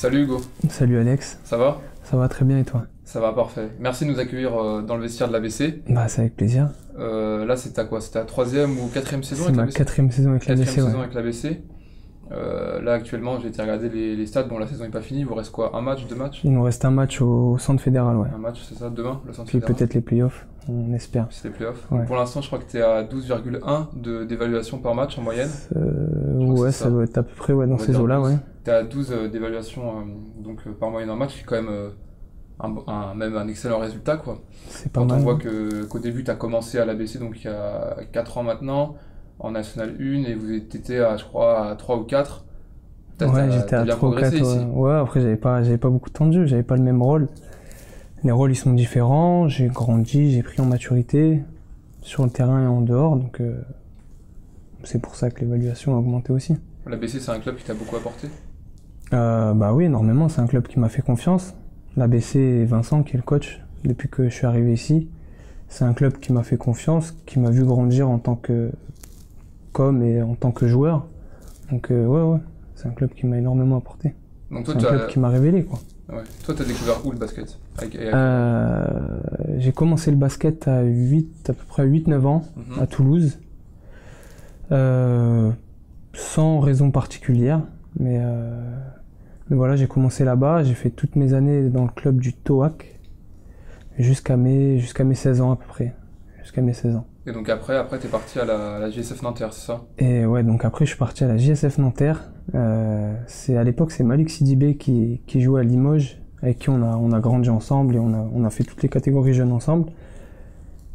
Salut Hugo, Salut Alex, ça va? ça va très bien et toi? Ça va parfait. Merci de nous accueillir dans le vestiaire de l'ABC. Bah c'est avec plaisir. Là c'est ta quoi? C'est ta troisième ou quatrième saison C'est avec ma l'ABC? quatrième saison avec Quatrième l'ABC, saison ouais. avec l'ABC. Là actuellement j'ai été regarder les stats, bon la saison n'est pas finie, il vous reste quoi? Un match, deux matchs? Il nous reste un match au centre fédéral, ouais. Un match c'est ça, demain, le centre Puis fédéral. peut-être les playoffs, on espère. C'est les playoffs. Ouais. Donc, pour l'instant je crois que tu es à 12,1 d'évaluation par match en moyenne. crois que Ouais, c'est ça ça. doit être à peu près ouais, On dans va ces dire eaux-là, 12. ouais. Tu es à 12 d'évaluation par moyenne en match, qui est quand même même un excellent résultat quoi. C'est pas Quand on mal. voit qu'au début, tu as commencé à l'ABC, donc il y a 4 ans maintenant, en National 1, et vous étiez à, je crois, à 3 ou 4. Ouais, j'étais à bien 3 ou 4, progressé ici. ouais. Ouais, après j'avais pas beaucoup de temps de jeu, j'avais pas le même rôle. Les rôles ils sont différents, j'ai grandi, j'ai pris en maturité, sur le terrain et en dehors, donc c'est pour ça que l'évaluation a augmenté aussi. L'ABC, c'est un club qui t'a beaucoup apporté. Bah oui, énormément, c'est un club qui m'a fait confiance. L'ABC et Vincent, qui est le coach, depuis que je suis arrivé ici, c'est un club qui m'a fait confiance, qui m'a vu grandir en tant que et en tant que joueur. Donc ouais, c'est un club qui m'a énormément apporté. Donc C'est toi, un club qui m'a révélé, quoi. ouais. Toi, t'as découvert où le basket? J'ai commencé le basket à peu près 8-9 ans, Mhm. à Toulouse. Sans raison particulière, mais voilà, j'ai commencé là-bas, j'ai fait toutes mes années dans le club du TOAC, jusqu'à mes 16 ans à peu près, jusqu'à mes 16 ans. Et donc après t'es parti à la JSF Nanterre, c'est ça? Et ouais, donc après je suis parti à la JSF Nanterre, à l'époque c'est Malik Sidibé qui jouait à Limoges, avec qui on a grandi ensemble et on a fait toutes les catégories jeunes ensemble,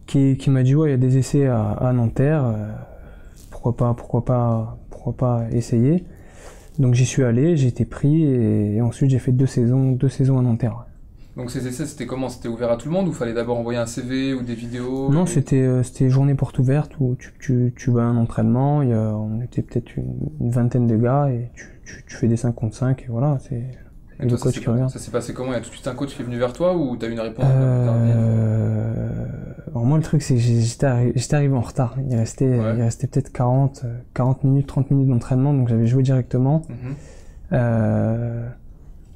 qui m'a dit ouais, il y a des essais à Nanterre, pourquoi pas essayer. Donc j'y suis allé, j'ai été pris et ensuite j'ai fait deux saisons à Nanterre. Donc ces essais, c'était comment? C'était ouvert à tout le monde ou fallait d'abord envoyer un CV ou des vidéos? Non, c'était journée porte ouverte où tu vas à un entraînement, on était peut-être une vingtaine de gars et tu fais des 5 contre 5 et voilà, c'est Et le toi, coach qui regarde. ça s'est passé comment? Il y a tout de suite un coach qui est venu vers toi ou t'as eu une réponse tardive? Alors moi le truc c'est que j'étais arrivé en retard, il restait peut-être 40 minutes, 30 minutes d'entraînement donc j'avais joué directement. Mhm.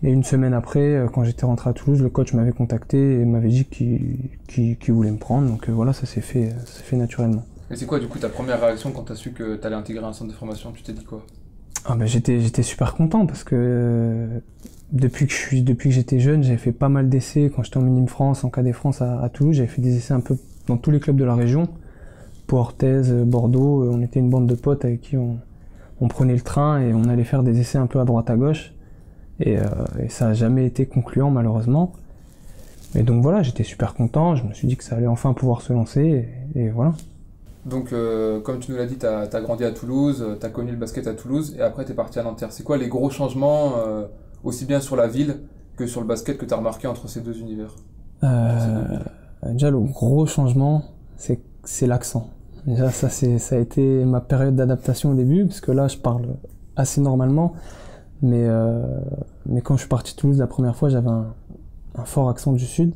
Et une semaine après, quand j'étais rentré à Toulouse, le coach m'avait contacté et m'avait dit qu'il voulait me prendre. Donc voilà, ça s'est fait naturellement. Et c'est quoi du coup ta première réaction quand t'as su que t'allais intégrer un centre de formation? Tu t'es dit quoi? Ah ben j'étais super content parce que depuis que j'étais jeune, j'avais fait pas mal d'essais quand j'étais en Minime France, en Cadet France à Toulouse. J'avais fait des essais un peu dans tous les clubs de la région. Pau Orthez, Bordeaux, on était une bande de potes avec qui on prenait le train et on allait faire des essais un peu à droite à gauche. Et ça n'a jamais été concluant malheureusement. Et donc voilà, j'étais super content, je me suis dit que ça allait enfin pouvoir se lancer et voilà. Donc comme tu nous l'as dit, t'as grandi à Toulouse, t'as connu le basket à Toulouse et après t'es parti à Nanterre. C'est quoi les gros changements, aussi bien sur la ville que sur le basket, que t'as remarqué entre ces deux univers? Déjà le gros changement, c'est l'accent. Déjà ça a été ma période d'adaptation au début, parce que là je parle assez normalement. Mais quand je suis parti de Toulouse la première fois, j'avais un fort accent du Sud.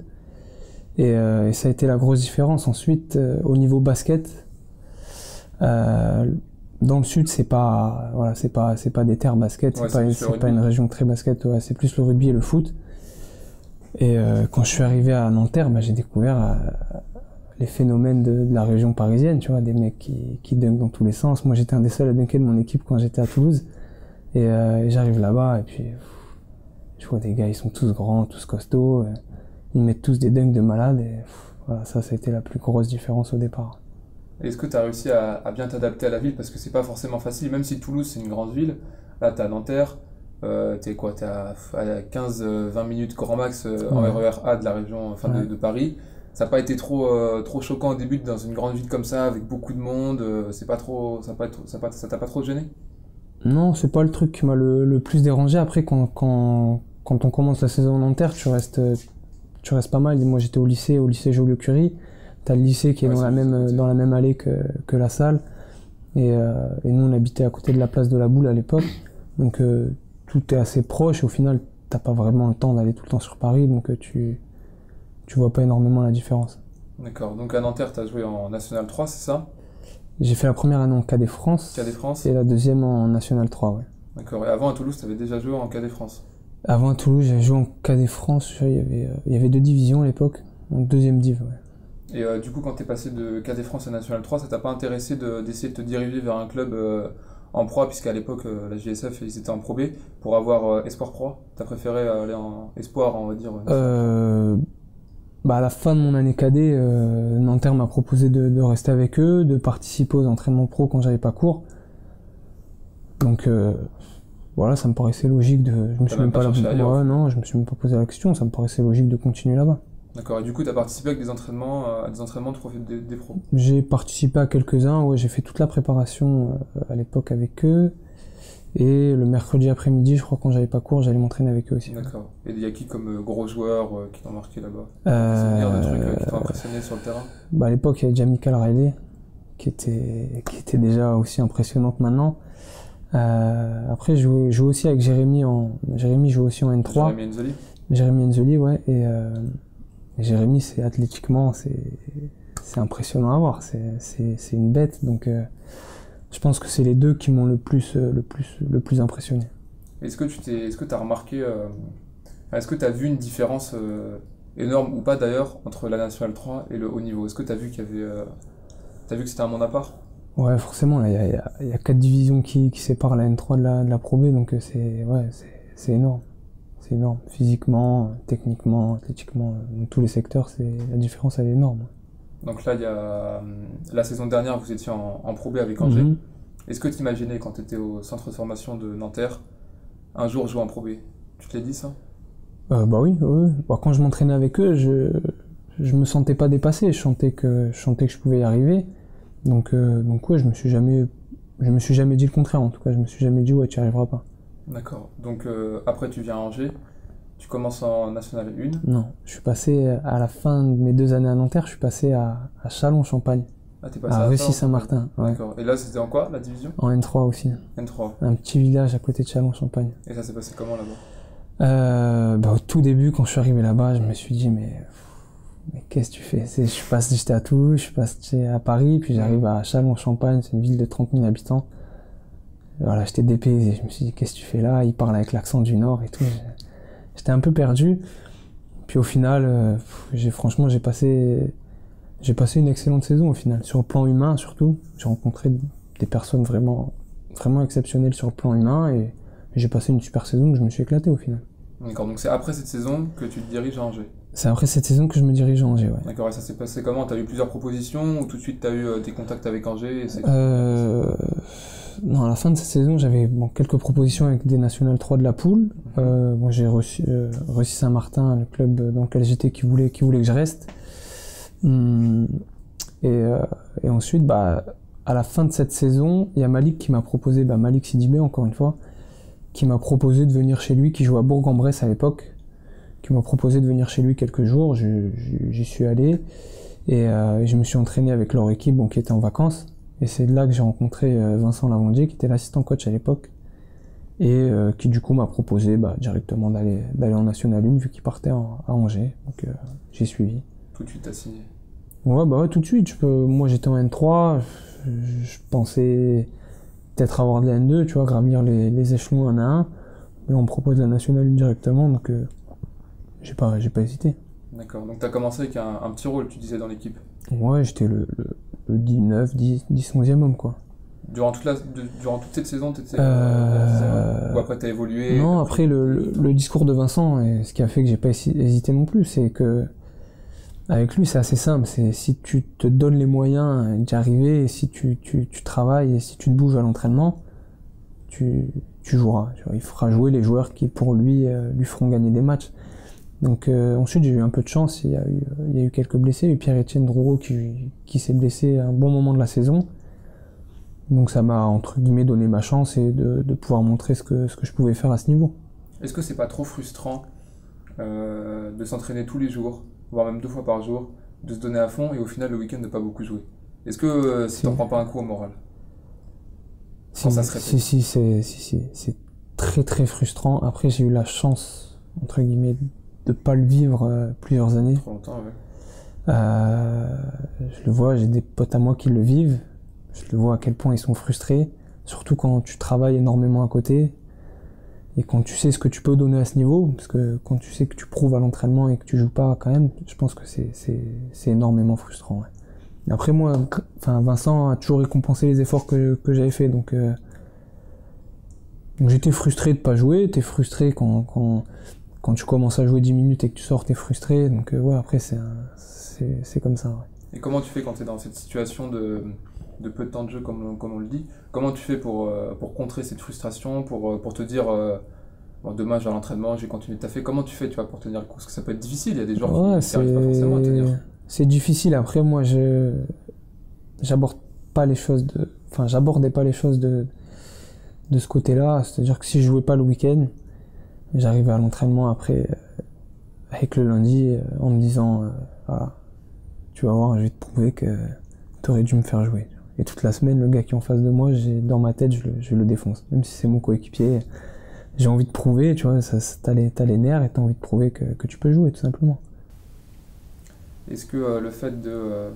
Et ça a été la grosse différence. Ensuite, au niveau basket, dans le Sud, c'est pas des terres basket, Ouais, c'est pas une région très basket, ouais, c'est plus le rugby et le foot. Et quand je suis arrivé à Nanterre, j'ai découvert les phénomènes de la région parisienne, tu vois, des mecs qui dunkent dans tous les sens. Moi, j'étais un des seuls à dunker de mon équipe quand j'étais à Toulouse. Et j'arrive là-bas et puis je vois des gars, ils sont tous grands, tous costauds, ils mettent tous des dunks de malade et voilà, ça a été la plus grosse différence au départ. Et est-ce que t'as réussi à bien t'adapter à la ville? Parce que c'est pas forcément facile, même si Toulouse c'est une grande ville. Là t'es à Nanterre, t'es à 15-20 minutes grand max en RER A de la région, enfin de Paris. Ça n'a pas été trop choquant au début dans une grande ville comme ça, avec beaucoup de monde, ça t'a pas trop gêné? Non, c'est pas le truc qui m'a le plus dérangé. Après, quand on commence la saison en Nanterre, tu restes pas mal. Moi, j'étais au lycée Joliot-Curie. T'as le lycée qui est dans la même allée que la salle. Et nous, on habitait à côté de la place de la Boule à l'époque. Donc, tout est assez proche. Au final, t'as pas vraiment le temps d'aller tout le temps sur Paris. Donc, tu vois pas énormément la différence. D'accord. Donc, à Nanterre, t'as joué en National 3, c'est ça? J'ai fait la première année en Cadet France. Cadet France. Et la deuxième en National 3, ouais. D'accord. Et avant, à Toulouse, t'avais déjà joué en Cadet France? Avant à Toulouse, j'avais joué en Cadet France. Il y avait 2 divisions à l'époque, en deuxième div. Ouais. Et du coup, quand tu es passé de Cadet France à National 3, ça t'a pas intéressé d'essayer de te diriger vers un club en Pro A, puisqu'à l'époque, la JSF, ils étaient en Pro B, pour avoir Espoir Pro? T'as préféré aller en Espoir, on va dire Bah à la fin de mon année cadet, Nanterre m'a proposé de rester avec eux, de participer aux entraînements pro quand j'avais pas cours. Donc voilà, ça me paraissait logique de. Je me suis même pas ouais, non, je me suis même pas posé la question. Ça me paraissait logique de continuer là-bas. D'accord. Et du coup, tu as participé avec des entraînements des pros? J'ai participé à quelques-uns. Ouais, j'ai fait toute la préparation à l'époque avec eux. Et le mercredi après-midi, je crois, quand j'avais pas cours, j'allais m'entraîner avec eux aussi. D'accord. Et il y a qui comme gros joueurs qui t'ont marqué là-bas? C'est des trucs qui t'ont impressionné sur le terrain? Bah à l'époque, il y avait déjà Michael Riley, qui était déjà aussi impressionnant que maintenant. Après, je joue aussi avec Jérémy joue aussi en N3. Jérémy Enzoli? Jérémy Enzoli, ouais. Et Jérémy, athlétiquement, c'est impressionnant à voir. C'est une bête. Donc, je pense que c'est les deux qui m'ont le plus impressionné. Est-ce que tu as remarqué, est-ce que tu as vu une différence énorme ou pas d'ailleurs entre la National 3 et le haut niveau? Est-ce que tu as vu t'as vu que c'était un monde à part? Ouais, forcément, il y a 4 divisions qui séparent la N3 de la Pro B, donc c'est énorme. C'est énorme. Physiquement, techniquement, athlétiquement, dans tous les secteurs, la différence elle est énorme. Donc là, il y a la saison dernière, vous étiez en Pro B avec Angers. Mm-hmm. Est-ce que tu imaginais quand tu étais au centre de formation de Nanterre, un jour jouer en Pro B? Tu te l'as dit ça? Bah oui. Bah, quand je m'entraînais avec eux, je me sentais pas dépassé. Je sentais que je pouvais y arriver. Donc ouais, je me suis jamais dit le contraire. En tout cas, je me suis jamais dit ouais, tu n'y arriveras pas. D'accord. Donc après, tu viens à Angers. Tu commences en National 1? Non, je suis passé à la fin de mes 2 années à Nanterre, je suis passé à Châlons-Champagne. Ah, t'es passé à Reussy-Saint-Martin. Ouais. D'accord. Et là, c'était en quoi, la division? En N3 aussi. N3. Un petit village à côté de Châlons-Champagne. Et ça s'est passé comment là-bas? Bah, au tout début, quand je suis arrivé là-bas, je me suis dit, mais qu'est-ce que tu fais? J'étais à Toulouse, je suis passé à Paris, puis j'arrive à Châlons-Champagne, c'est une ville de 30 000 habitants. Voilà, j'étais dépaysé. Je me suis dit, qu'est-ce que tu fais là? Il parle avec l'accent du Nord et tout. J'étais un peu perdu. Puis au final, franchement, j'ai passé une excellente saison au final. Sur le plan humain surtout, j'ai rencontré des personnes vraiment, vraiment exceptionnelles sur le plan humain et j'ai passé une super saison, je me suis éclaté au final. D'accord, donc c'est après cette saison que tu te diriges à Angers? C'est après cette saison que je me dirige à Angers, ouais. D'accord, et ça s'est passé comment? T'as eu plusieurs propositions ou tout de suite t'as eu des contacts avec Angers Non, à la fin de cette saison, j'avais quelques propositions avec des National 3 de la poule. J'ai reçu Saint-Martin, le club dans lequel j'étais, qui voulait que je reste. Et ensuite, à la fin de cette saison, il y a Malik qui m'a proposé, Malik Sidibé encore une fois, qui m'a proposé de venir chez lui, qui jouait à Bourg-en-Bresse à l'époque, qui m'a proposé de venir chez lui quelques jours. J'y suis allé et je me suis entraîné avec leur équipe qui était en vacances. Et c'est là que j'ai rencontré Vincent Lavandier, qui était l'assistant coach à l'époque, et qui du coup m'a proposé directement d'aller en National 1, vu qu'il partait à Angers. Donc j'ai suivi. Tout de suite t'as signé? Ouais, tout de suite. Moi j'étais en N3, je pensais peut-être avoir de la N2, tu vois, gravir les échelons un à un. Là on me propose la National 1 directement, donc j'ai pas hésité. D'accord, donc t'as commencé avec un petit rôle, tu disais, dans l'équipe? Ouais, j'étais le 9, 10, 11e homme, quoi. Durant toute cette saison, t'étais ou après t'as évolué? Non, après le discours de Vincent, et ce qui a fait que j'ai pas hésité non plus, c'est que avec lui c'est assez simple, c'est si tu te donnes les moyens d'y arriver, et si tu travailles, et si tu te bouges à l'entraînement, tu joueras. Tu vois, il fera jouer les joueurs qui pour lui feront gagner des matchs. Donc ensuite j'ai eu un peu de chance, il y a eu quelques blessés, il y a eu Pierre-Étienne Drouot qui s'est blessé à un bon moment de la saison. Donc ça m'a entre guillemets donné ma chance et de pouvoir montrer ce que je pouvais faire à ce niveau. Est-ce que c'est pas trop frustrant de s'entraîner tous les jours, voire même 2 fois par jour, de se donner à fond et au final le week-end de pas beaucoup jouer? Est-ce que t'en prends pas un coup au moral quand ça se répète? Si, c'est très très frustrant. Après j'ai eu la chance entre guillemets de pas le vivre plusieurs années. Trop longtemps, ouais. Je le vois, j'ai des potes à moi qui le vivent. Je le vois à quel point ils sont frustrés, surtout quand tu travailles énormément à côté. Et quand tu sais ce que tu peux donner à ce niveau, parce que quand tu sais que tu prouves à l'entraînement et que tu joues pas quand même, je pense que c'est énormément frustrant. Ouais. Et après moi, Vincent a toujours récompensé les efforts que j'avais fait, donc j'étais frustré de pas jouer, t'es frustré quand tu commences à jouer 10 minutes et que tu sors, t'es frustré, donc ouais, après c'est comme ça. Ouais. Et comment tu fais quand tu es dans cette situation de peu de temps de jeu, comme on le dit? Comment tu fais pour contrer cette frustration, pour te dire bon, demain je vais à l'entraînement, je vais continuer de taffer? Comment tu fais, tu vois, pour tenir le coup? Parce que ça peut être difficile, il y a des joueurs qui n'arrivent pas forcément à tenir. C'est difficile. Après, moi, j'abordais pas les choses de ce côté-là. C'est-à-dire que si je jouais pas le week-end, j'arrivais à l'entraînement après, avec le lundi, en me disant, voilà, tu vas voir, je vais te prouver que t'aurais dû me faire jouer. Et toute la semaine, le gars qui est en face de moi, dans ma tête, je le défonce. Même si c'est mon coéquipier, j'ai envie de prouver, tu vois, t'as les nerfs et t'as envie de prouver que tu peux jouer, tout simplement. Est-ce que le fait de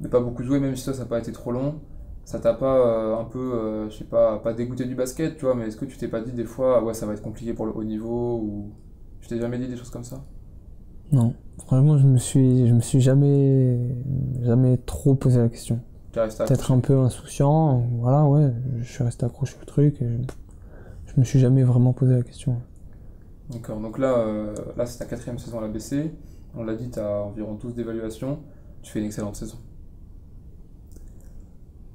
pas beaucoup jouer, même si ça n'a pas été trop long, ça t'a pas un peu, je sais pas dégoûté du basket, tu vois, mais est-ce que tu t'es pas dit des fois, ouais, ça va être compliqué pour le haut niveau, ou tu t'es jamais dit des choses comme ça? Non, franchement, je me suis jamais trop posé la question. Tu es resté Peut-être accroché. un peu insouciant, voilà, ouais, je suis resté accroché au truc et je me suis jamais vraiment posé la question. D'accord, donc là c'est ta 4e saison à la BC, on l'a dit, tu as environ 12 d'évaluation, tu fais une excellente saison.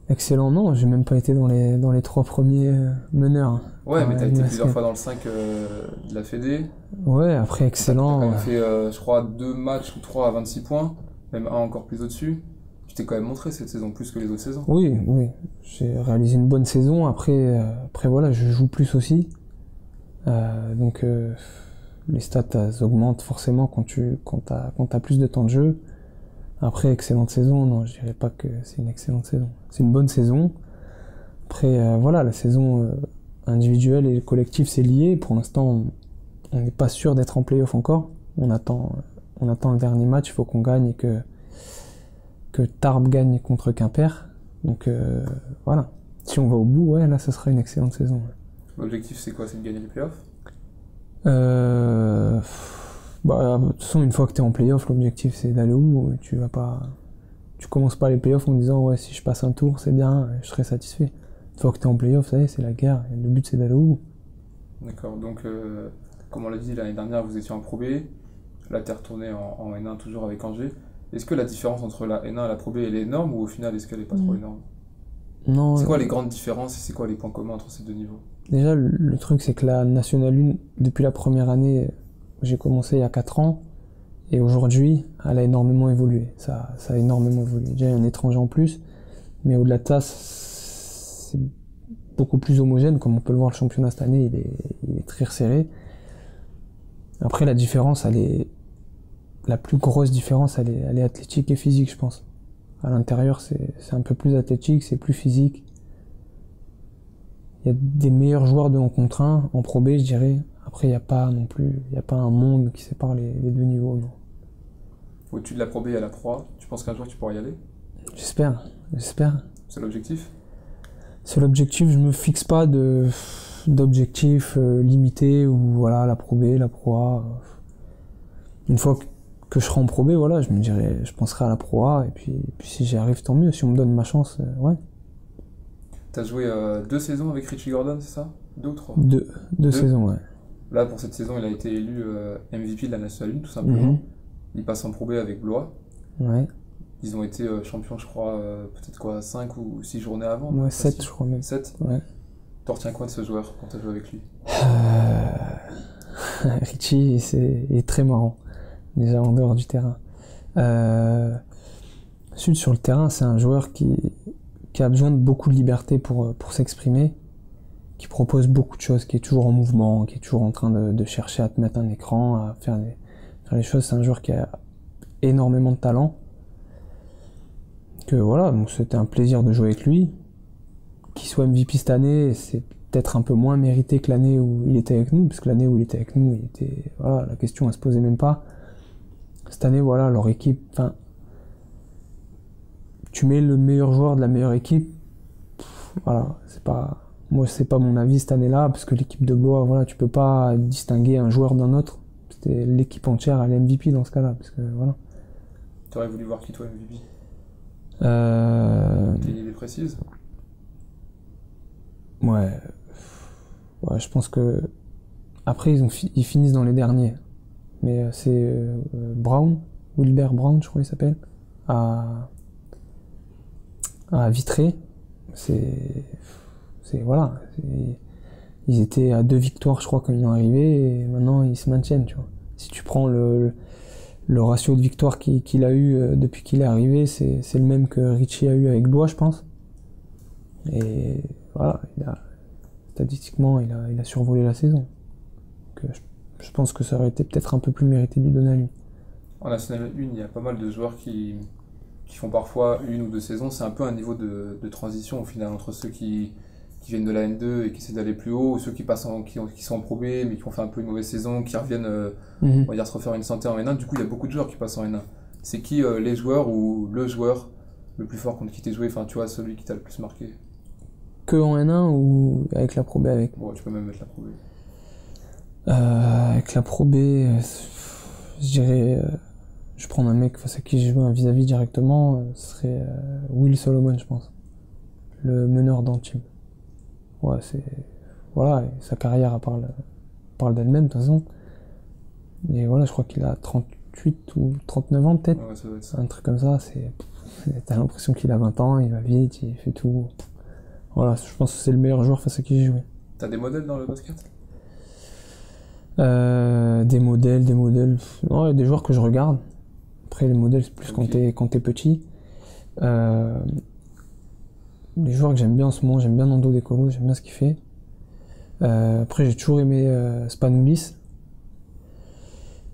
Excellent, non, j'ai même pas été dans les 3 premiers meneurs. Ouais, mais Par tu as été plusieurs basket. fois dans le 5 de la Fédé. Ouais, après T'as excellent. quand même fait, je crois, 2 matchs ou 3 à 26 points, même un encore plus au-dessus. Tu t'es quand même montré cette saison, plus que les autres saisons. Oui, j'ai réalisé une bonne saison. Après voilà, je joue plus aussi. Donc les stats elles augmentent forcément quand t'as plus de temps de jeu. Après, excellente saison, non, je dirais pas que c'est une excellente saison. C'est une bonne saison. Après, voilà, la saison individuelle et collective, c'est lié. Pour l'instant, on n'est pas sûr d'être en play-off encore. On attend le dernier match, il faut qu'on gagne et que Tarbes gagne contre Quimper. Donc voilà. Si on va au bout, ouais, là, ça sera une excellente saison. L'objectif, c'est quoi? C'est de gagner les playoffs? De toute façon, une fois que tu es en play-off, l'objectif c'est d'aller où? Tu commences pas les play-offs en disant ouais, si je passe un tour, c'est bien, je serai satisfait. Une fois que tu es en play-off, ça y est, c'est la guerre. Et le but c'est d'aller où? D'accord, donc comme on l'a dit, l'année dernière, vous étiez en Pro B. Là, tu es retourné en N1 toujours avec Angers. Est-ce que la différence entre la N1 et la Pro B, elle est énorme ou au final, est-ce qu'elle est pas trop énorme? Non. C'est quoi les grandes différences et c'est quoi les points communs entre ces deux niveaux? Déjà, le truc c'est que la Nationale 1, depuis la première année, j'ai commencé il y a 4 ans. Et aujourd'hui, elle a énormément évolué. Ça a énormément évolué. Déjà, il y a un étranger en plus. Mais au-delà de ça, c'est beaucoup plus homogène. Comme on peut le voir, le championnat cette année, il est très resserré. Après, la plus grosse différence, elle est athlétique et physique, je pense. À l'intérieur, c'est un peu plus athlétique, c'est plus physique. Il y a des meilleurs joueurs de 1 contre 1 en Pro B, je dirais. Après, il n'y a pas un monde qui sépare les deux niveaux. Non. Au-dessus de la Pro B à la Pro A, tu penses qu'un jour tu pourras y aller? J'espère. C'est l'objectif? C'est l'objectif, je me fixe pas d'objectif limité ou voilà, la Pro B, la Pro A. Une fois que je serai en Pro B, voilà, je penserai à la Pro A et puis si j'y arrive, tant mieux. Si on me donne ma chance, ouais. T'as joué 2 saisons avec Richie Gordon, c'est ça? 2 ou 3? Deux saisons, ouais. Là, pour cette saison, il a été élu MVP de la Nationale 1, tout simplement. Il passe en Pro B avec Blois. Ouais. Ils ont été champions, je crois, peut-être quoi, 5 ou 6 journées avant? Ouais, 7, je crois même. 7? Ouais. T'en retiens quoi de ce joueur quand t'as joué avec lui? Richie, est très marrant, déjà en dehors du terrain. Ensuite, sur le terrain, c'est un joueur qui a besoin de beaucoup de liberté pour s'exprimer, qui propose beaucoup de choses, qui est toujours en mouvement, qui est toujours en train de chercher à te mettre un écran, à faire les choses. C'est un joueur qui a énormément de talent. Que voilà, donc c'était un plaisir de jouer avec lui. Qu'il soit MVP cette année, c'est peut-être un peu moins mérité que l'année où il était avec nous, parce que l'année où il était avec nous, voilà, la question elle se posait même pas. Cette année, voilà, leur équipe, enfin, tu mets le meilleur joueur de la meilleure équipe, voilà, c'est pas Moi, c'est pas mon avis cette année-là, parce que l'équipe de Blois, voilà, tu peux pas distinguer un joueur d'un autre. C'était l'équipe entière à l'MVP dans ce cas-là, parce que voilà. Tu aurais voulu voir qui toi MVP? Euh... T'as une idée précise? Ouais. Ouais, je pense que après ils finissent dans les derniers. Mais c'est Brown, Wilbert Brown, je crois qu'il s'appelle, à Vitré. Voilà. Ils étaient à 2 victoires, je crois, quand ils sont arrivés, et maintenant ils se maintiennent, tu vois. Si tu prends le ratio de victoires qu'il a eu depuis qu'il est arrivé, c'est le même que Richie a eu avec Blois, je pense. Et voilà, statistiquement, il a survolé la saison. Donc, je pense que ça aurait été peut-être un peu plus mérité de lui donner à lui. En National 1, il y a pas mal de joueurs qui font parfois 1 ou 2 saisons. C'est un peu un niveau de transition au final entre ceux qui viennent de la N2 et qui essaient d'aller plus haut, ou ceux qui sont en Pro B mais qui ont fait un peu une mauvaise saison, qui reviennent on va dire, se refaire une santé en N1. Du coup, il y a beaucoup de joueurs qui passent en N1. C'est qui les joueurs ou le joueur le plus fort contre qui t'es joué, enfin tu vois, celui qui t'a le plus marqué? Que en N1 ou avec la Pro B avec? Bon, tu peux même mettre la Pro B. Avec la Pro B, je dirais, je prends un mec face à qui j'ai joué un vis-à-vis directement, ce serait Will Solomon, je pense. Le meneur d'Antibes. Ouais, voilà, et sa carrière parle d'elle-même, de toute façon. Et voilà, je crois qu'il a 38 ou 39 ans, peut-être. Ouais, ça doit être ça. Un truc comme ça, t'as l'impression qu'il a 20 ans, il va vite, il fait tout. Voilà, je pense que c'est le meilleur joueur face à qui j'ai joué. T'as des modèles dans le basket? Des modèles. Non, il y a des joueurs que je regarde. Après, les modèles, c'est plus quand t'es petit. Les joueurs que j'aime bien en ce moment, j'aime bien Nando De Colo, j'aime bien ce qu'il fait. Après, j'ai toujours aimé Spanoulis.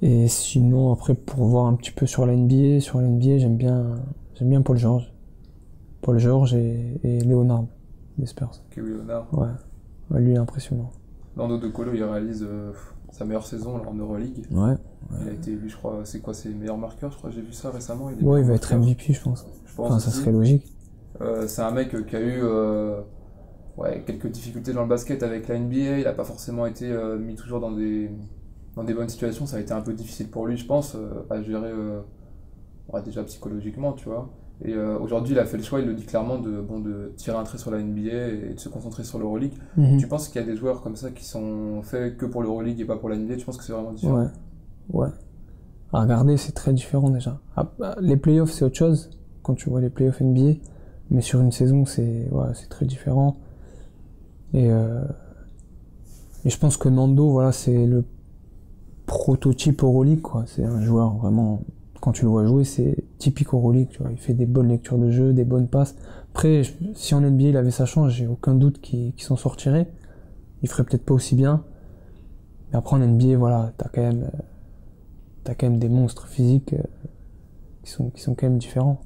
Et sinon, après, pour voir un petit peu sur la NBA, j'aime bien Paul George. Paul George et Leonard, des Spurs. Ok, oui, Leonard. Ouais, lui, il est impressionnant. Nando De Colo, il réalise sa meilleure saison en Euroleague. Ouais. Il a été élu, je crois, c'est quoi, ses meilleurs marqueurs, je crois, j'ai vu ça récemment. Il va être MVP, je pense. Enfin, ça serait logique. C'est un mec qui a eu quelques difficultés dans le basket avec la NBA. Il n'a pas forcément été mis toujours dans des bonnes situations. Ça a été un peu difficile pour lui, je pense, à gérer déjà psychologiquement, tu vois. Et aujourd'hui, il a fait le choix, il le dit clairement, de tirer un trait sur la NBA et de se concentrer sur l'Euroleague. Tu penses qu'il y a des joueurs comme ça qui sont faits que pour l'Euroleague et pas pour la NBA? Tu penses que c'est vraiment différent? Ouais. À regarder, c'est très différent déjà. Les playoffs, c'est autre chose, quand tu vois les playoffs NBA. Mais sur une saison, c'est très différent. Et je pense que Nando, voilà, c'est le prototype Euroleague, quoi. C'est un joueur vraiment, quand tu le vois jouer, c'est typique Euroleague, tu vois. Il fait des bonnes lectures de jeu, des bonnes passes. Après, si en NBA il avait sa chance, j'ai aucun doute qu'il s'en sortirait. Il ferait peut-être pas aussi bien. Mais après en NBA, voilà, t'as quand même des monstres physiques qui sont quand même différents.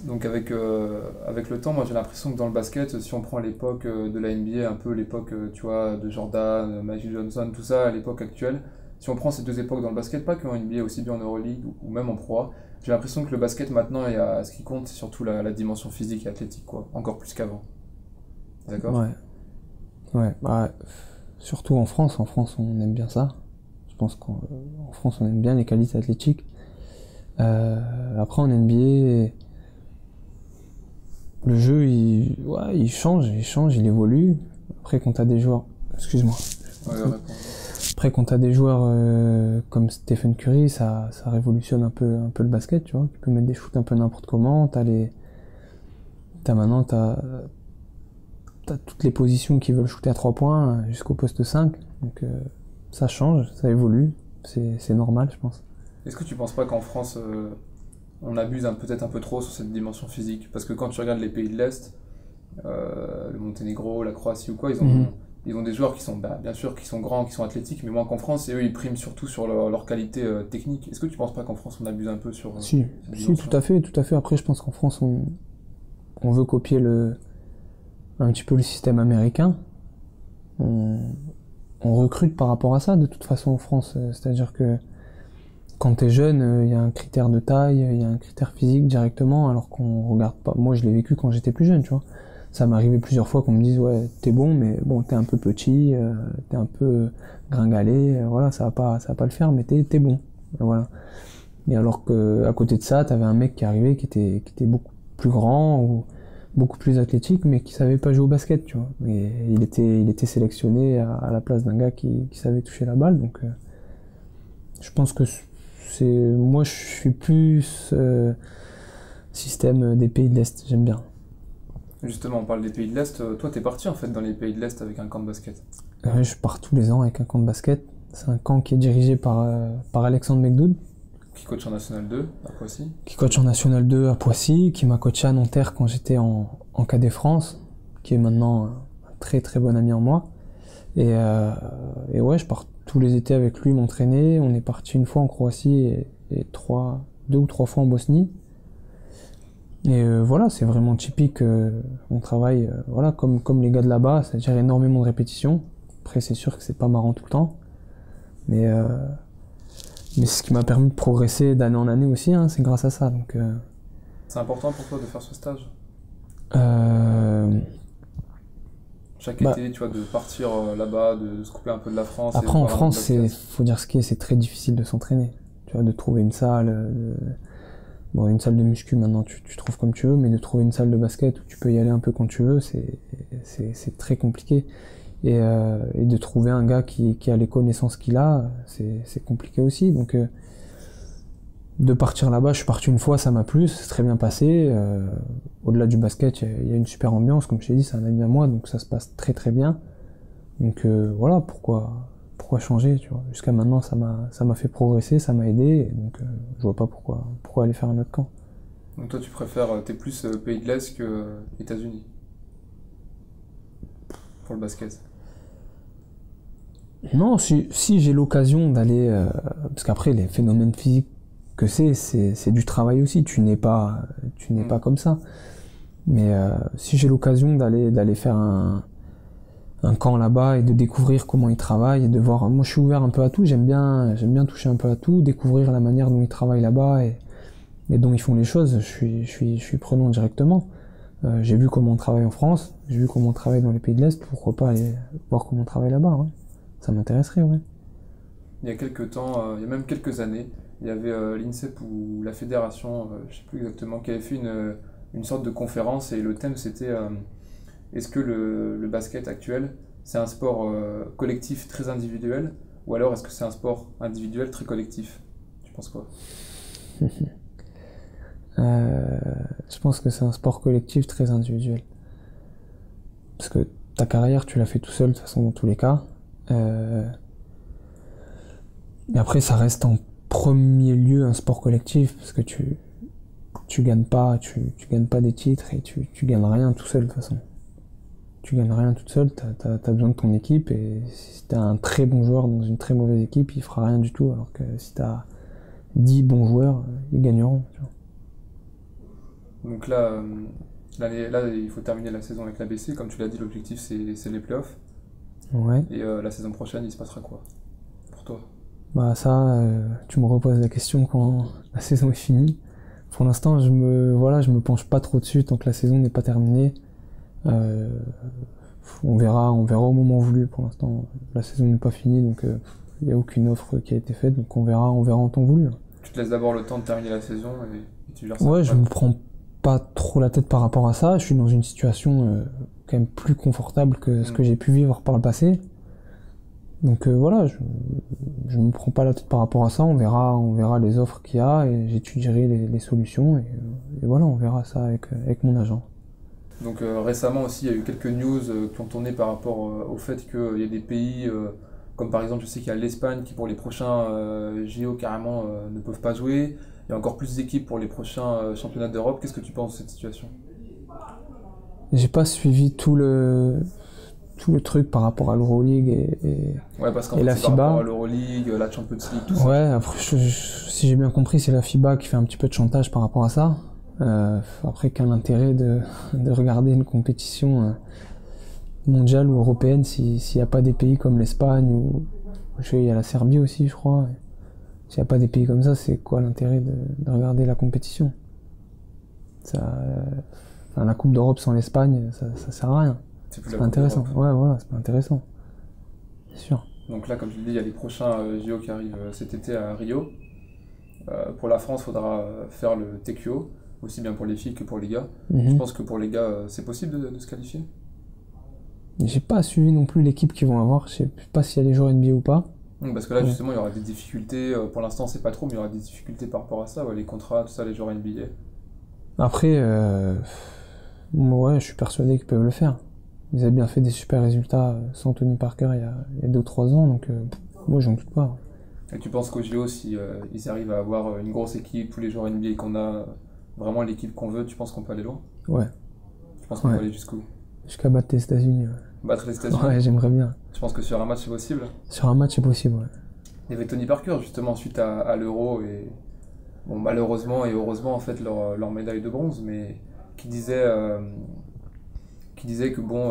Donc avec le temps, moi j'ai l'impression que dans le basket, si on prend l'époque de la NBA, un peu l'époque tu vois, de Jordan, Magic Johnson, tout ça, à l'époque actuelle, si on prend ces deux époques dans le basket, pas qu'en NBA, aussi bien en Euroleague ou même en Pro A, j'ai l'impression que le basket maintenant, ce qui compte, c'est surtout la dimension physique et athlétique, quoi, encore plus qu'avant. D'accord? Ouais. Bah, surtout en France, on aime bien ça. Je pense qu'en France, on aime bien les qualités athlétiques. Après en NBA, le jeu, il change, il évolue. Après, quand t'as des joueurs... Excuse-moi. Après, quand t'as des joueurs comme Stephen Curry, ça révolutionne un peu le basket, tu vois. Tu peux mettre des shoots un peu n'importe comment. Maintenant, t'as toutes les positions qui veulent shooter à 3 points jusqu'au poste 5. Donc, ça change, ça évolue. C'est normal, je pense. Est-ce que tu penses pas qu'en France... on abuse peut-être un peu trop sur cette dimension physique, parce que quand tu regardes les pays de l'Est, le Monténégro, la Croatie ou quoi, ils ont des joueurs qui sont bien sûr qui sont grands, qui sont athlétiques, mais moins qu'en France, et eux ils priment surtout sur leur qualité technique. Est-ce que tu penses pas qu'en France on abuse un peu sur Si, tout à fait. Après, je pense qu'en France on veut copier un petit peu le système américain. On recrute par rapport à ça de toute façon en France, c'est-à-dire que quand t'es jeune, il y a un critère de taille, il y a un critère physique directement, alors qu'on regarde pas. Moi, je l'ai vécu quand j'étais plus jeune, tu vois. Ça m'est arrivé plusieurs fois qu'on me dise ouais t'es bon mais bon t'es un peu petit, t'es un peu gringalé, voilà ça va pas le faire mais t'es bon, voilà. Et alors que à côté de ça t'avais un mec qui arrivait qui était beaucoup plus grand ou beaucoup plus athlétique mais qui savait pas jouer au basket, tu vois. Et il était sélectionné à la place d'un gars qui savait toucher la balle, donc je pense que moi je suis plus système des pays de l'Est, j'aime bien. Justement, on parle des pays de l'Est. Toi, t'es parti en fait dans les pays de l'Est avec un camp de basket. Je pars tous les ans avec un camp de basket. C'est un camp qui est dirigé par Alexandre Mekdoud. Qui coach en National 2 à Poissy. Qui coach en National 2 à Poissy, qui m'a coaché à Nanterre quand j'étais en Cadet France, qui est maintenant un très très bon ami en moi. Et ouais, je pars tous les étés avec lui m'entraîner. On est parti une fois en Croatie et 2 ou 3 fois en Bosnie. Et voilà, c'est vraiment typique. On travaille voilà, comme les gars de là-bas, c'est-à-dire énormément de répétitions. Après, c'est sûr que c'est pas marrant tout le temps. Mais c'est ce qui m'a permis de progresser d'année en année aussi, hein, c'est grâce à ça. Donc, c'est important pour toi de faire ce stage chaque été, tu vois, de partir là-bas, de se couper un peu de la France. Après, en France, faut dire ce qui est, c'est très difficile de s'entraîner. Tu vois, de trouver une salle. Bon, une salle de muscu maintenant tu trouves comme tu veux, mais de trouver une salle de basket où tu peux y aller un peu quand tu veux, c'est très compliqué. Et de trouver un gars qui a les connaissances qu'il a, c'est compliqué aussi. Donc de partir là-bas, je suis parti une fois, ça m'a plu, c'est très bien passé. Au-delà du basket, il y a une super ambiance, comme je t'ai dit, c'est un ami à moi, donc ça se passe très très bien. Donc voilà, pourquoi changer, tu vois. Jusqu'à maintenant, ça m'a fait progresser, ça m'a aidé, donc je vois pas pourquoi aller faire un autre camp. Donc toi, tu préfères, t'es plus pays de l'Est que États-Unis pour le basket? Non, si j'ai l'occasion d'aller, parce qu'après les phénomènes physiques que c'est du travail aussi. Tu n'es pas comme ça. Mais si j'ai l'occasion d'aller faire un camp là-bas et de découvrir comment ils travaillent et de voir, moi je suis ouvert un peu à tout, j'aime bien toucher un peu à tout, découvrir la manière dont ils travaillent là-bas et dont ils font les choses, je suis prenant directement. J'ai vu comment on travaille en France, j'ai vu comment on travaille dans les pays de l'Est, pourquoi pas aller voir comment on travaille là-bas, ouais. Ça m'intéresserait, ouais. Il y a quelques temps, il y a même quelques années, il y avait l'INSEP ou la fédération, je sais plus exactement, qui avait fait une sorte de conférence et le thème c'était est-ce que le basket actuel c'est un sport collectif très individuel ou alors est-ce que c'est un sport individuel très collectif? Tu penses quoi? Je pense que c'est un sport collectif très individuel. Parce que ta carrière, tu l'as fait tout seul, de toute façon, dans tous les cas. Mais après, ça reste en premier lieu un sport collectif, parce que tu gagnes pas des titres et tu gagnes rien tout seul, de toute façon. Tu gagnes rien tout seul, t'as besoin de ton équipe, et si t'as un très bon joueur dans une très mauvaise équipe, il fera rien du tout, alors que si t'as 10 bons joueurs, ils gagneront, tu vois. Donc là, il faut terminer la saison avec l'ABC. Comme tu l'as dit, l'objectif c'est les playoffs. Ouais. Et la saison prochaine, il se passera quoi pour toi? Bah ça, tu me reposes la question quand la saison est finie. Pour l'instant, je me penche pas trop dessus tant que la saison n'est pas terminée. On verra au moment voulu. Pour l'instant, la saison n'est pas finie, donc il n'y a aucune offre qui a été faite, donc on verra en temps voulu. Tu te laisses d'abord le temps de terminer la saison et tu gères ça. Ouais, je me prends pas trop la tête par rapport à ça. Je suis dans une situation quand même plus confortable que ce que j'ai pu vivre par le passé. Donc voilà, je me prends pas la tête par rapport à ça. On verra les offres qu'il y a et j'étudierai les solutions et voilà, on verra ça avec mon agent. Donc récemment aussi, il y a eu quelques news qui ont tourné par rapport au fait qu'il y a des pays, comme par exemple, je sais qu'il y a l'Espagne qui pour les prochains JO carrément ne peuvent pas jouer. Il y a encore plus d'équipes pour les prochains championnats d'Europe. Qu'est-ce que tu penses de cette situation? J'ai pas suivi tout le truc par rapport à l'Euroleague Ouais, parce qu'en et fait, la c'est FIBA. par rapport à l'Euroleague, la Champions League, tout ça. Ouais, après, si j'ai bien compris, c'est la FIBA qui fait un petit peu de chantage par rapport à ça. Après, quel intérêt de regarder une compétition mondiale ou européenne s'il n'y a pas des pays comme l'Espagne ou il y a la Serbie aussi, je crois. S'il n'y a pas des pays comme ça, c'est quoi l'intérêt de regarder la compétition? Ça, Enfin, la Coupe d'Europe sans l'Espagne, ça sert à rien. C'est plus C'est la pas Coupe intéressant. d'Europe. Ouais, voilà, c'est pas intéressant. C'est sûr. Donc là, comme je l'ai dit, il y a les prochains JO qui arrivent cet été à Rio. Pour la France, il faudra faire le TQO, aussi bien pour les filles que pour les gars. Je Mhm. pense que pour les gars, c'est possible de se qualifier. J'ai pas suivi non plus l'équipe qu'ils vont avoir. Je sais pas s'il y a les joueurs NBA ou pas. Parce que là, Ouais. justement, il y aura des difficultés. Pour l'instant, c'est pas trop, mais il y aura des difficultés par rapport à ça. Ouais, les contrats, tout ça, les joueurs NBA. Après, ouais, je suis persuadé qu'ils peuvent le faire. Ils avaient bien fait des super résultats sans Tony Parker il y a 2 ou 3 ans, donc moi j'en doute pas. Et tu penses qu'au JO, si ils arrivent à avoir une grosse équipe, tous les joueurs NBA qu'on a, vraiment l'équipe qu'on veut, tu penses qu'on peut aller loin? Ouais, Tu penses qu'on Ouais. peut aller jusqu'où? jusqu'à battre les États-Unis. Battre les États-Unis? Ouais, j'aimerais bien. Tu penses que sur un match, c'est possible? Sur un match, c'est possible, ouais. Il y avait Tony Parker, justement, suite à l'Euro, et bon, malheureusement et heureusement, en fait, leur médaille de bronze, mais qui disait, qui disait que, bon,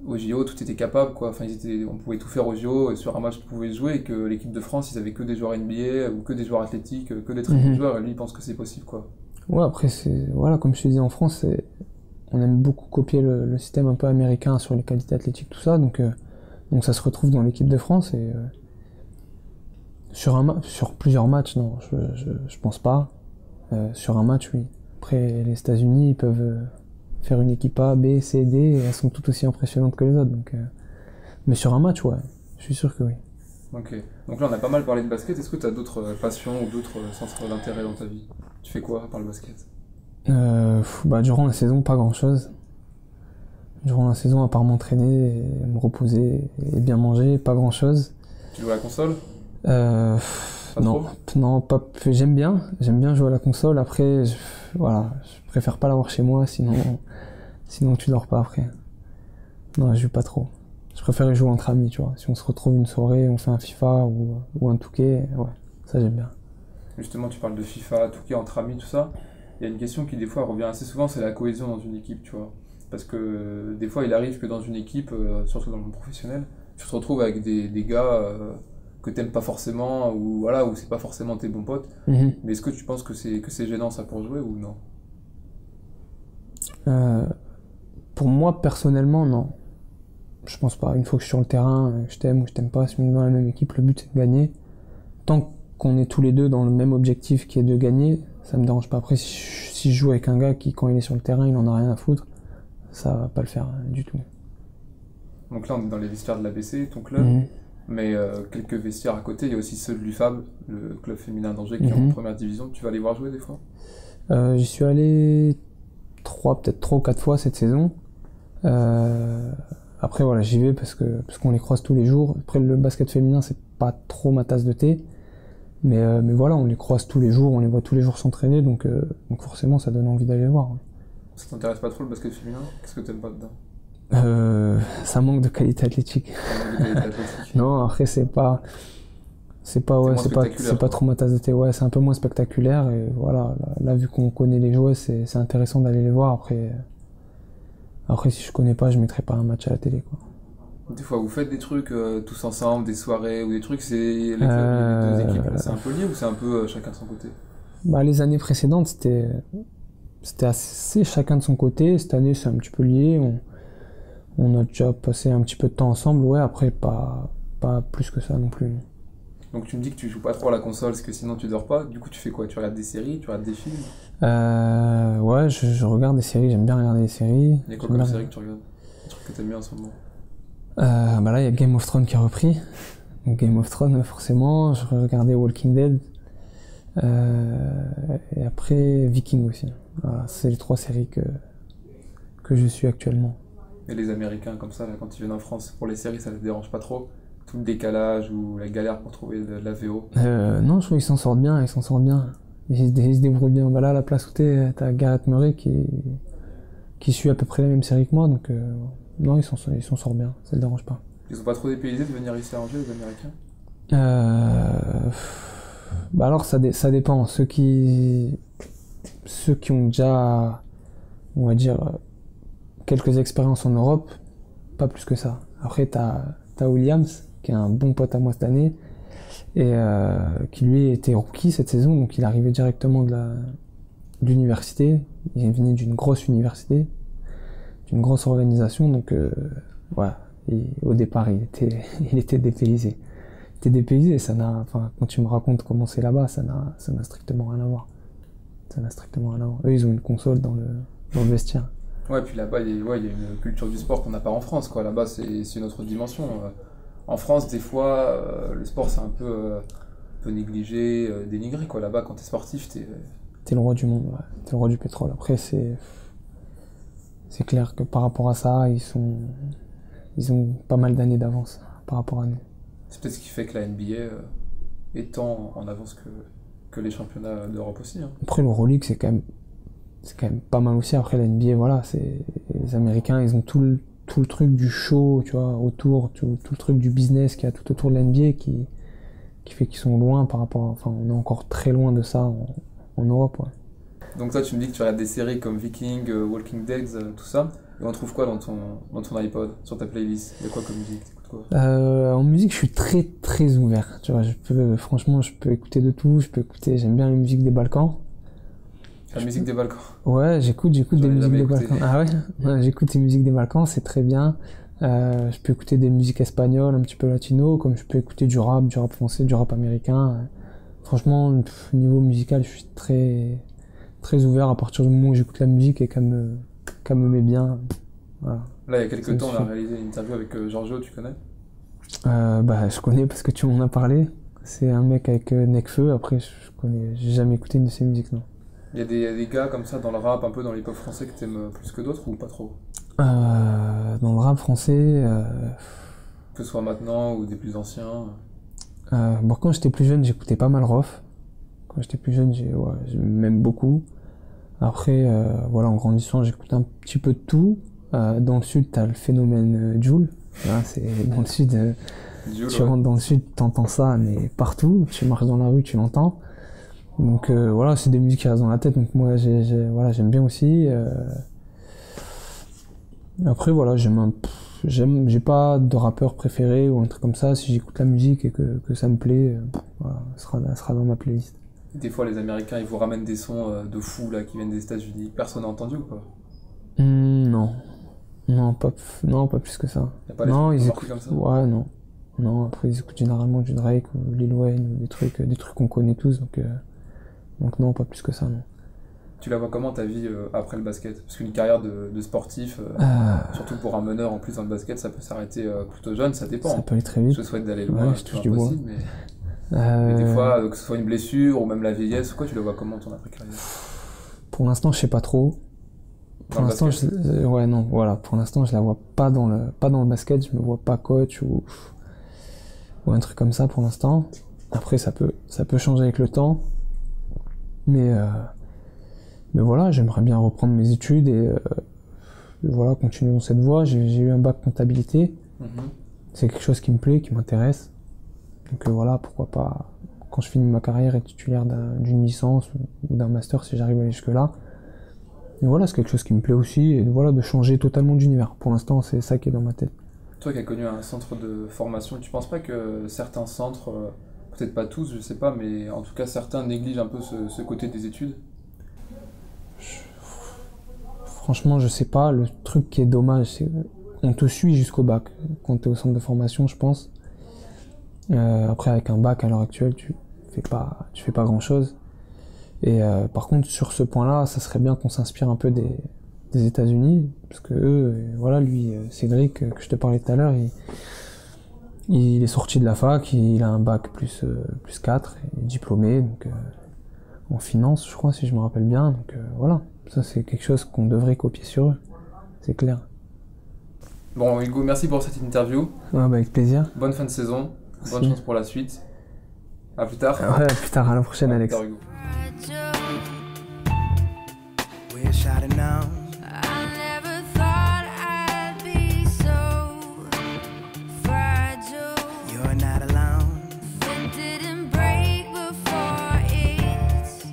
au JO, tout était capable, quoi. Enfin, on pouvait tout faire au JO, et sur un match, tout pouvait se jouer, et que l'équipe de France, ils avaient que des joueurs NBA, ou que des joueurs athlétiques, que des très bons Mhm. joueurs, et lui, il pense que c'est possible, quoi. Ouais, après, voilà, comme je te disais, en France, on aime beaucoup copier le système un peu américain sur les qualités athlétiques, tout ça, donc ça se retrouve dans l'équipe de France, et sur plusieurs matchs, non, je pense pas. Sur un match, oui. Après, les États-Unis, ils peuvent faire une équipe A, B, C, D, et elles sont toutes aussi impressionnantes que les autres. Donc, mais sur un match, ouais, je suis sûr que oui. Ok. Donc là, on a pas mal parlé de basket. Est-ce que tu as d'autres passions ou d'autres centres d'intérêt dans ta vie? Tu fais quoi par le basket? Durant la saison, pas grand-chose. Durant la saison, à part m'entraîner, et me reposer et bien manger, pas grand-chose. Tu joues à la console? Euh, Pas non, trop? non, pas. J'aime bien jouer à la console. Après, voilà, je préfère pas l'avoir chez moi, sinon tu dors pas après. Non, je joue pas trop. Je préfère y jouer entre amis, tu vois. Si on se retrouve une soirée, on fait un FIFA ou un Touquet, ouais, ça j'aime bien. Justement, tu parles de FIFA, tout qui est entre amis, tout ça. Il y a une question qui, des fois, revient assez souvent, c'est la cohésion dans une équipe, tu vois. Parce que des fois, il arrive que dans une équipe, surtout dans le monde professionnel, tu te retrouves avec des gars que t'aimes pas forcément, ou voilà, ou c'est pas forcément tes bons potes. Mhm. Mais est-ce que tu penses que c'est gênant ça pour jouer ou non? Euh, pour moi, personnellement, non. Je pense pas. Une fois que je suis sur le terrain, je t'aime ou je t'aime pas, si on est dans la même équipe, le but c'est de gagner. Tant qu'on est tous les deux dans le même objectif qui est de gagner, ça me dérange pas. Après, si je joue avec un gars qui, quand il est sur le terrain, il en a rien à foutre, ça va pas le faire du tout. Donc là, on est dans les vestiaires de l'ABC, ton club. Mhm. Mais quelques vestiaires à côté, il y a aussi ceux de l'UFAB, le club féminin d'Angers qui est en Mhm. première division. Tu vas aller voir jouer des fois? J'y suis allé peut-être 3 ou 4 fois cette saison. Après, voilà, j'y vais parce qu'on les croise tous les jours. Après, le basket féminin, c'est pas trop ma tasse de thé. Mais voilà, on les croise tous les jours, on les voit tous les jours s'entraîner, donc forcément, ça donne envie d'aller les voir. Ça t'intéresse pas trop le basket féminin? Qu'est-ce que t'aimes pas dedans? Ça manque de qualité athlétique. Vraiment de qualité athlétique. Non, après, c'est pas moins spectaculaire, c'est pas quoi. trop ma tasse de thé. Ouais, c'est un peu moins spectaculaire. Et voilà, là vu qu'on connaît les joueurs, c'est intéressant d'aller les voir. Après, si je connais pas, je mettrai pas un match à la télé, quoi. Des fois, vous faites des trucs tous ensemble, des soirées ou des trucs, c'est les clubs, les deux équipes, là, c'est un peu lié ou c'est un peu chacun de son côté? Bah, les années précédentes, c'était assez chacun de son côté. Cette année, c'est un petit peu lié. On a déjà passé un petit peu de temps ensemble. Ouais, après, pas plus que ça non plus. Donc tu me dis que tu joues pas trop à la console parce que sinon tu dors pas. Du coup, tu fais quoi? Tu regardes des séries, tu regardes des films? Ouais, je regarde des séries. J'aime bien regarder des séries. Il y a quoi J'aime comme bien- série que tu regardes? Un truc que t'aimes bien en ce moment? Bah là, il y a Game of Thrones qui a repris. Donc, Game of Thrones, forcément. Je regardais Walking Dead. Et après, Viking aussi. Voilà, c'est les 3 séries que je suis actuellement. Et les Américains comme ça, là, quand ils viennent en France, pour les séries, ça te dérange pas trop? Tout le décalage ou la galère pour trouver de la VO? Non, je trouve qu'ils s'en sortent bien. Ils se débrouillent bien. Bah là, à la place où t'as Gareth Murray qui suit à peu près la même série que moi. Donc, non, ils s'en sortent bien. Ça le dérange pas. Ils sont pas trop dépaysés de venir ici à Angers, les Américains? Bah alors, ça dépend. Ceux qui ont déjà, on va dire, quelques expériences en Europe, pas plus que ça. Après, t'as Williams, qui est un bon pote à moi cette année, et qui lui était rookie cette saison, donc il arrivait directement de d'université. Il venait d'une grosse université, d'une grosse organisation, donc ouais. Et au départ, il était dépaysé. Il était dépaysé, enfin, quand tu me racontes comment c'est là-bas, ça n'a strictement rien à voir. Ça n'a strictement rien à voir. Eux, ils ont une console dans le vestiaire. Ouais, puis là-bas, il y a une culture du sport qu'on n'a pas en France, quoi. Là-bas, c'est une autre dimension. En France, des fois, le sport, c'est un peu négligé, dénigré, quoi. Là-bas, quand t'es sportif, T'es le roi du monde, ouais. T'es le roi du pétrole. Après, c'est clair que par rapport à ça, ils ont pas mal d'années d'avance par rapport à nous. C'est peut-être ce qui fait que la NBA est tant en avance que les championnats d'Europe aussi. Hein. Après, l'Euroleague, c'est quand même pas mal aussi. Après, la NBA, voilà, les Américains, ils ont tout le truc du show, tu vois, autour, tout le truc du business qu'il y a tout autour de la NBA qui fait qu'ils sont loin par rapport enfin, on est encore très loin de ça en Europe, ouais. Donc toi, tu me dis que tu regardes des séries comme Viking, Walking Dead, tout ça, et on trouve quoi dans ton iPod, sur ta playlist? Il y a quoi comme musique? T'écoutes quoi? En musique, je suis très très ouvert, tu vois, franchement, je peux écouter de tout, j'aime bien la musique des Balkans. La musique des Balkans? Ouais, j'écoute des musiques des Balkans. Ah ouais? Ouais, j'écoute les musiques des Balkans, c'est très bien. Je peux écouter des musiques espagnoles, un petit peu latino, comme je peux écouter du rap français, du rap américain. Franchement, niveau musical, je suis très très ouvert à partir du moment où j'écoute la musique et qu'elle me met bien. Voilà. Là, il y a quelques temps, on a réalisé une interview avec Giorgio, tu connais? Bah, je connais parce que tu m'en as parlé. C'est un mec avec Nekfeu. Après, j'ai jamais écouté une de ses musiques, non. Il y a des gars comme ça dans le rap, un peu dans le hip-hop français que t'aimes plus que d'autres ou pas trop? Dans le rap français... Que ce soit maintenant ou des plus anciens. Bon, quand j'étais plus jeune, j'écoutais pas mal Rof. Quand j'étais plus jeune, j'aime beaucoup. Après, voilà, en grandissant, j'écoute un petit peu de tout. Dans le sud, t'as le phénomène Jul. C'est dans le sud, tu rentres dans le sud, t'entends ça, mais partout. Tu marches dans la rue, tu l'entends. Donc voilà, c'est des musiques qui restent dans la tête. Donc moi, j'aime bien aussi. Après, voilà, j'ai pas de rappeur préféré ou un truc comme ça. Si j'écoute la musique et que ça me plaît, voilà, ça sera dans ma playlist. Des fois, les Américains, ils vous ramènent des sons de fous là, qui viennent des États-Unis. Personne n'a entendu ou pas? Non. Non, pas plus que ça. Y a pas non, ils écoutent comme ça? Ouais, non. Non, après ils écoutent généralement du Drake ou Lil Wayne, ou des trucs qu'on connaît tous, donc non, pas plus que ça, non. Tu la vois comment ta vie après le basket? Parce qu'une carrière de sportif, surtout pour un meneur en plus dans le basket, ça peut s'arrêter plutôt jeune, ça dépend. Ça peut aller très vite. Je te souhaite d'aller loin, ouais, je touche du bois. Mais des fois, que ce soit une blessure ou même la vieillesse ou quoi, tu la vois comment ton après-carrière? Pour l'instant, je sais pas trop. Pour l'instant, ouais, non, voilà. Pour l'instant, je la vois pas dans le basket. Je me vois pas coach ou un truc comme ça pour l'instant. Après, ça peut changer avec le temps. Mais voilà, j'aimerais bien reprendre mes études et voilà, continuer dans cette voie. J'ai eu un bac comptabilité. C'est quelque chose qui me plaît, qui m'intéresse. Donc voilà, pourquoi pas, quand je finis ma carrière, être titulaire d'une licence ou d'un master si j'arrive à aller jusque-là. Et voilà, c'est quelque chose qui me plaît aussi, et voilà, de changer totalement d'univers. Pour l'instant, c'est ça qui est dans ma tête. Toi qui as connu un centre de formation, tu penses pas que certains centres, peut-être pas tous, je sais pas, mais en tout cas certains négligent un peu ce côté des études? Franchement, je sais pas. Le truc qui est dommage, c'est qu'on te suit jusqu'au bac. Quand tu es au centre de formation, je pense. Après, avec un bac à l'heure actuelle, tu fais pas grand-chose. Et par contre, sur ce point-là, ça serait bien qu'on s'inspire un peu des États-Unis, parce que eux, voilà, lui, Cédric, que je te parlais tout à l'heure, il est sorti de la fac, il a un bac plus 4, il est diplômé, donc en finance, je crois, si je me rappelle bien. Donc voilà, ça c'est quelque chose qu'on devrait copier sur eux, c'est clair. Bon, Hugo, merci pour cette interview. Ouais, bah avec plaisir. Bonne fin de saison, bonne chance pour la suite. À plus tard. Ouais, à plus tard, à la prochaine, Alex. Plus tard, Hugo. Wish I'd have known. I never thought I'd be so fragile. You're not alone. It didn't break before it's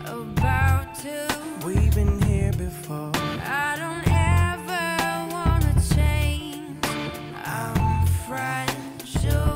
about to. We've been here before. I don't ever wanna change. I'm fragile.